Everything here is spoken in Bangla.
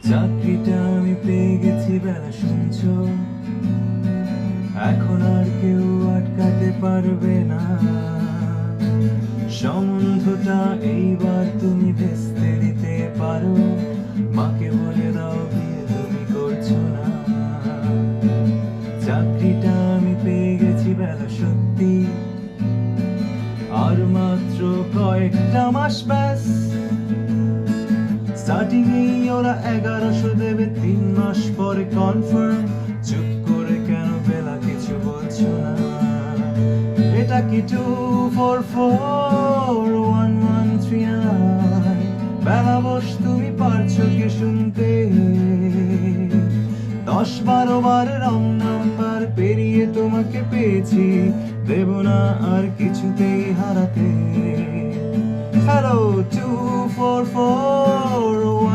চাকরিটা আমি পেয়ে গেছি বেলা শুনছো, এখন আর কেউ আটকাতে পারবে না। সম্বন্ধটা এইবার তুমি ভেস্তে দিতে পারো, মাকে বলে দাও বিয়ে তুমি করছো না। চাকরিটা আমি পেয়ে গেছি বেলা সত্যি, আর মাত্র কয়েকটা মাস ব্যাস। স্টার্টিং এই ওরা 1100 দেবে, 3 মাস পরে কনফার্ম। চুপ করে কেন বেলা কিছু বলছো না? এটা কি 2441139? বেলা বস, তুমি পারছো কি শুনতে? 10-12 বার রং নাম্বার পেরিয়ে তোমাকে পেয়েছি, দেব না আর কিছুতেই হারাতে। হ্যালো 244